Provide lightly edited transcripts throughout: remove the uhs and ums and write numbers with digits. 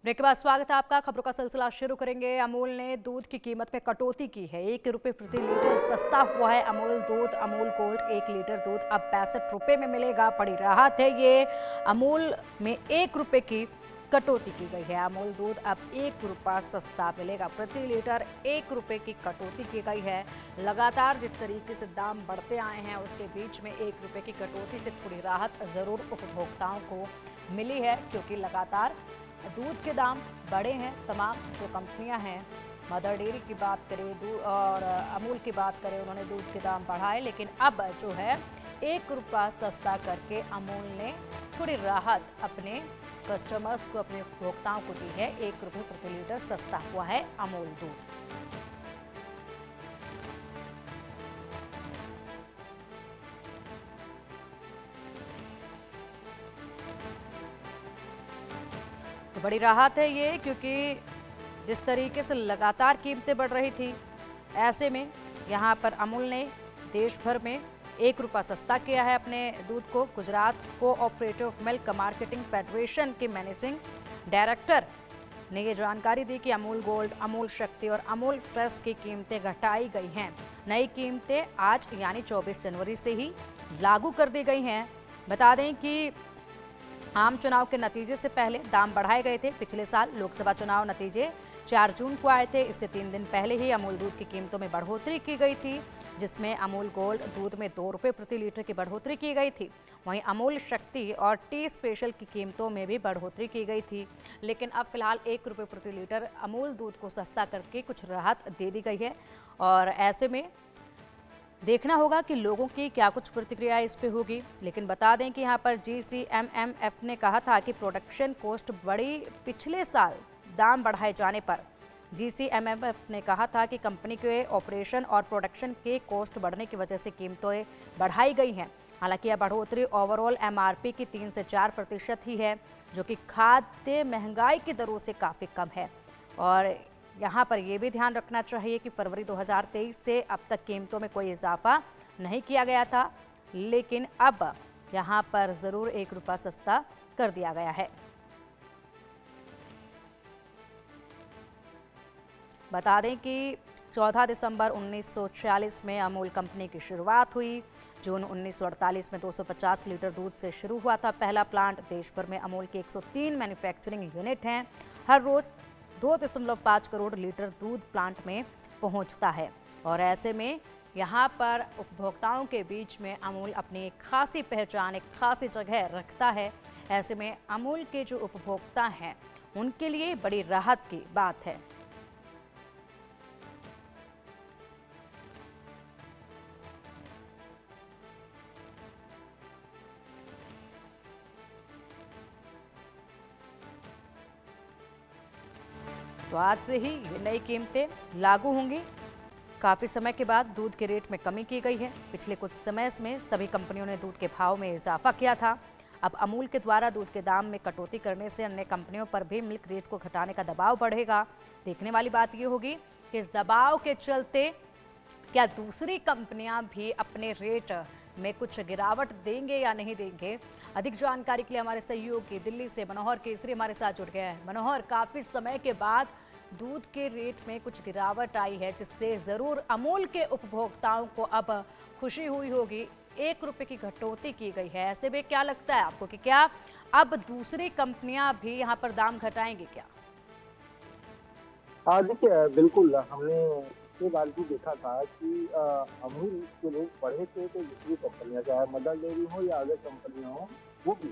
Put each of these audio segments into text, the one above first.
Break के बाद स्वागत है आपका। खबरों का सिलसिला शुरू करेंगे। अमूल ने दूध की कीमत में कटौती की है। 1 रुपये प्रति लीटर सस्ता हुआ है अमूल दूध। अमूल गोल्ड 1 लीटर दूध अब 65 रुपये में मिलेगा। बड़ी राहत है ये। अमूल में 1 रुपये की कटौती की गई है। अमूल दूध अब 1 रुपया सस्ता मिलेगा। प्रति लीटर 1 रुपये की कटौती की गई है। लगातार जिस तरीके से दाम बढ़ते आए हैं उसके बीच में 1 रुपये की कटौती से थोड़ी राहत जरूर उपभोक्ताओं को मिली है, क्योंकि लगातार दूध के दाम बढ़े हैं। तमाम जो कंपनियां हैं, मदर डेयरी की बात करें, दूध और अमूल की बात करें, उन्होंने दूध के दाम बढ़ाए, लेकिन अब जो है 1 रुपया सस्ता करके अमूल ने थोड़ी राहत अपने कस्टमर्स को, अपने उपभोक्ताओं को दी है। 1 रुपये प्रति लीटर सस्ता हुआ है अमूल दूध। तो बड़ी राहत है ये, क्योंकि जिस तरीके से लगातार कीमतें बढ़ रही थी, ऐसे में यहाँ पर अमूल ने देश भर में 1 रुपया सस्ता किया है अपने दूध को। Gujarat cooperative milk marketing federation के मैनेजिंग डायरेक्टर ने ये जानकारी दी कि अमूल गोल्ड, अमूल शक्ति और अमूल फ्रेश की कीमतें घटाई गई हैं। नई कीमतें आज यानी 24 जनवरी से ही लागू कर दी गई हैं। बता दें कि आम चुनाव के नतीजे से पहले दाम बढ़ाए गए थे। पिछले साल लोकसभा चुनाव नतीजे 4 जून को आए थे। इससे 3 दिन पहले ही अमूल दूध की कीमतों में बढ़ोतरी की गई थी, जिसमें अमूल गोल्ड दूध में 2 रुपये प्रति लीटर की बढ़ोतरी की गई थी। वहीं अमूल शक्ति और टी स्पेशल की कीमतों में भी बढ़ोतरी की गई थी। लेकिन अब फिलहाल 1 रुपये प्रति लीटर अमूल दूध को सस्ता करके कुछ राहत दे दी गई है, और ऐसे में देखना होगा कि लोगों की क्या कुछ प्रतिक्रिया इस पे होगी। लेकिन बता दें कि यहाँ पर GCMMF ने कहा था कि प्रोडक्शन कॉस्ट बढ़ी। पिछले साल दाम बढ़ाए जाने पर GCMMF ने कहा था कि कंपनी के ऑपरेशन और प्रोडक्शन के कॉस्ट बढ़ने की वजह से कीमतें बढ़ाई गई हैं। हालांकि यह बढ़ोतरी ओवरऑल MRP की 3 से 4% ही है, जो कि खाद्य महंगाई की दरों से काफ़ी कम है। और यहाँ पर यह भी ध्यान रखना चाहिए कि फरवरी 2023 से अब तक कीमतों में कोई इजाफा नहीं किया गया था, लेकिन अब यहाँ पर ज़रूर 1 रुपया सस्ता कर दिया गया है। बता दें कि 14 दिसंबर 1946 में अमूल कंपनी की शुरुआत हुई। जून 1948 में 250 लीटर दूध से शुरू हुआ था पहला प्लांट। देश भर में अमूल के 103 मैन्युफैक्चरिंग यूनिट हैं। हर रोज़ 2.5 करोड़ लीटर दूध प्लांट में पहुंचता है, और ऐसे में यहाँ पर उपभोक्ताओं के बीच में अमूल अपनी एक खासी पहचान, एक खासी जगह रखता है। ऐसे में अमूल के जो उपभोक्ता हैं उनके लिए बड़ी राहत की बात है। तो आज से ही ये नई कीमतें लागू होंगी। काफ़ी समय के बाद दूध के रेट में कमी की गई है। पिछले कुछ समय में सभी कंपनियों ने दूध के भाव में इजाफा किया था। अब अमूल के द्वारा दूध के दाम में कटौती करने से अन्य कंपनियों पर भी मिल्क रेट को घटाने का दबाव बढ़ेगा। देखने वाली बात ये होगी कि इस दबाव के चलते क्या दूसरी कंपनियां भी अपने रेट में कुछ गिरावट देंगे या नहीं देंगे। अधिक जानकारी के लिए हमारे सहयोगी दिल्ली से मनोहर केसरी हमारे साथ जुड़ गए हैं। मनोहर, काफी समय के बाद दूध के रेट में कुछ गिरावट आई है, जिससे जरूर अमूल के उपभोक्ताओं को अब खुशी हुई होगी। 1 रुपये की कटौती की गई है। ऐसे में क्या लगता है आपको कि क्या अब दूसरी कंपनियां भी यहाँ पर दाम घटाएंगी क्या? हाँ, देखिए बिल्कुल हमने पिछली बार भी देखा था कि अमूल के रेट बढ़े थे तो दूसरी कंपनियां, चाहे मदर डेयरी हो या अदर कंपनियां हो, वो भी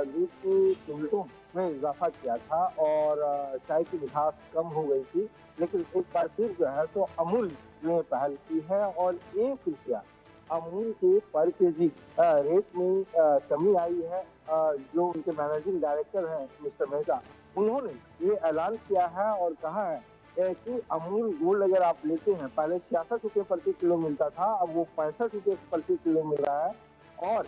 दूध की कीमतों में इजाफा किया था, और चाय की मिठास कम हो गई थी। लेकिन एक बार फिर जो है तो अमूल ने पहल की है और 1 रुपया अमूल के पर केजी रेट में कमी आई है। जो उनके मैनेजिंग डायरेक्टर हैं मिस्टर मेहता, उन्होंने ये ऐलान किया है और कहा है कि अमूल गोल्ड अगर आप लेते हैं, पहले 66 रुपये प्रति किलो मिलता था, अब वो 65 रुपये प्रति किलो मिल रहा है। और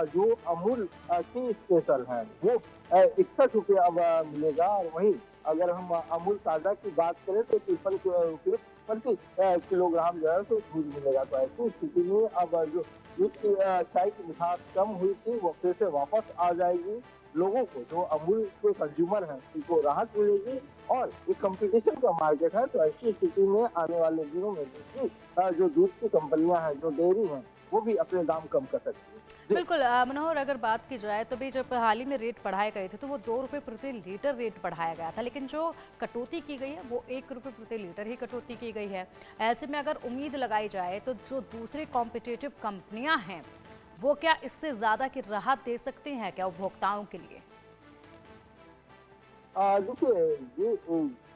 जो अमूल टी स्पेशल है वो 61 रुपये अब मिलेगा। और वहीं अगर हम अमूल ताजा की बात करें तो 53 रुपये प्रति किलोग्राम जो है तो दूध मिलेगा। तो ऐसी स्थिति में अब जो दूध की चाय की मिठास कम हुई थी वो फिर से वापस आ जाएगी। लोगों को जो अमूल के कंज्यूमर हैं उनको राहत मिलेगी और ये कंपटीशन का मार्केट है। तो ऐसी स्थिति में आने वाले दिनों में दूसरी जो दूध की कंपनियां हैं, जो डेयरी हैं, वो भी अपने दाम कम कर सकती है। जी। बिल्कुल मनोहर, अगर बात की जाए तो भी जब हाल ही में रेट बढ़ाए गए थे तो वो 2 रुपये प्रति लीटर रेट बढ़ाया गया था, लेकिन जो कटौती की गई है वो 1 रुपये प्रति लीटर ही कटौती की गई है। ऐसे में अगर उम्मीद लगाई जाए तो जो दूसरी कॉम्पिटिटिव कंपनियां हैं वो क्या इससे ज़्यादा की राहत दे सकती हैं क्या उपभोक्ताओं के लिए? देखिए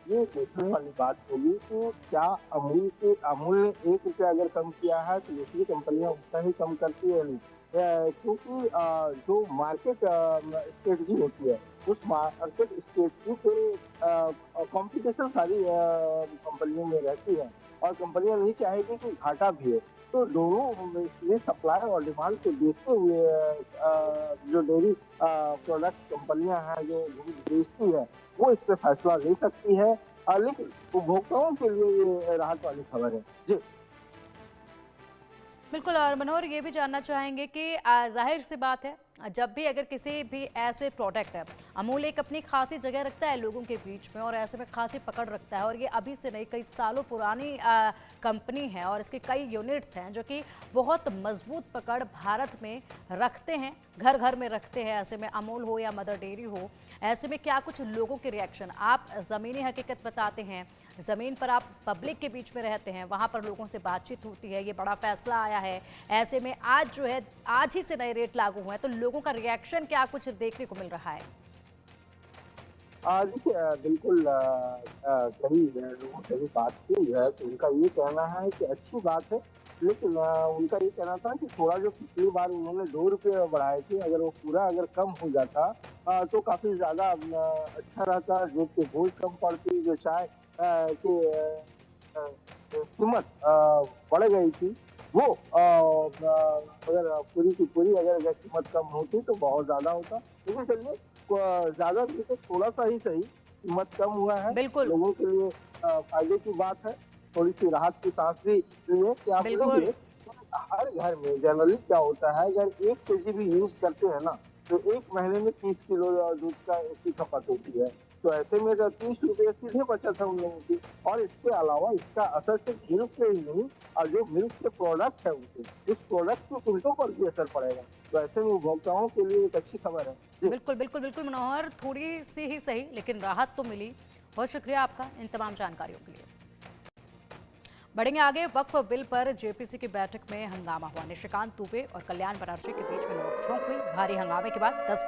ये देखने वाली बात होगी कि क्या अमूल ने 1 रुपया अगर कम किया है तो दूसरी कंपनियां उतना ही कम करती है नहीं। क्योंकि जो मार्केट स्ट्रेटजी होती है उस मार्केट स्ट्रेटजी पे कंपटीशन सारी कंपनियों में रहती है और कंपनियां नहीं चाहेगी कि घाटा भी है। तो दोनों ये सप्लाई और डिमांड को देखते हुए जो डेयरी प्रोडक्ट कंपनियां हैं जो दूध बेचती है वो इस पे फैसला ले सकती है। लेकिन उपभोक्ताओं के लिए ये राहत वाली खबर है। जी। बिल्कुल, और मनोहर ये भी जानना चाहेंगे कि जाहिर सी बात है जब भी अगर किसी भी ऐसे प्रोडक्ट है, अमूल एक अपनी खासी जगह रखता है लोगों के बीच में और ऐसे में खासी पकड़ रखता है और ये अभी से नहीं कई सालों पुरानी कंपनी है और इसके कई यूनिट्स हैं जो कि बहुत मजबूत पकड़ भारत में रखते हैं, घर घर में रखते हैं। ऐसे में अमूल हो या मदर डेयरी हो, ऐसे में क्या कुछ लोगों के रिएक्शन, आप ज़मीनी हकीकत बताते हैं, ज़मीन पर आप पब्लिक के बीच में रहते हैं, वहाँ पर लोगों से बातचीत होती है, ये बड़ा फैसला आया है, ऐसे में आज जो है आज ही से नए रेट लागू हुए हैं तो लोगों का रिएक्शन क्या कुछ देखने को मिल रहा है? देखिए बिल्कुल कई लोगों से भी बात की है तो उनका ये कहना है कि अच्छी बात है। लेकिन उनका ये कहना था कि थोड़ा जो पिछली बार उन्होंने 2 रुपये बढ़ाए थे अगर वो पूरा अगर कम हो जाता तो काफ़ी ज़्यादा अच्छा रहता, जेब पे बोझ कम पड़ती। जो चाय की कीमत बढ़ गई थी वो अगर पूरी की पूरी अगर कीमत कम होती तो बहुत ज़्यादा होता। लेकिन चलिए ज़्यादा नहीं तो थोड़ा-सा ही सही, कीमत कम हुआ है, बिल्कुल, लोगों के लिए फ़ायदे की बात है, थोड़ी-सी राहत की सांस भी ली है कि आप बिल्कुल। देखिए हर घर में जनरली क्या होता है अगर 1 केजी भी यूज़ करते हैं ना, तो 1 महीने में 30 किलो दूध का की खपत होती है। तो ऐसे में तो 30 रुपए सीधे बचत है उन लोगों की और इसके अलावा इसका असर सिर्फ मिल्क पे ही नहीं और जो मिल्क से प्रोडक्ट है उनके, उस प्रोडक्ट की कीमतों पर भी असर पड़ेगा। तो ऐसे में उपभोक्ताओं के लिए एक अच्छी खबर है। जी। बिल्कुल, बिल्कुल, बिल्कुल मनोहर, थोड़ी सी ही सही लेकिन राहत तो मिली। बहुत शुक्रिया आपका इन तमाम जानकारियों के लिए। बढ़ेंगे आगे, वक्फ बिल पर जेपीसी की बैठक में हंगामा हुआ। निशिकांत दुबे और कल्याण बनर्जी के बीच में नोकझोंक हुई। भारी हंगामे के बाद 10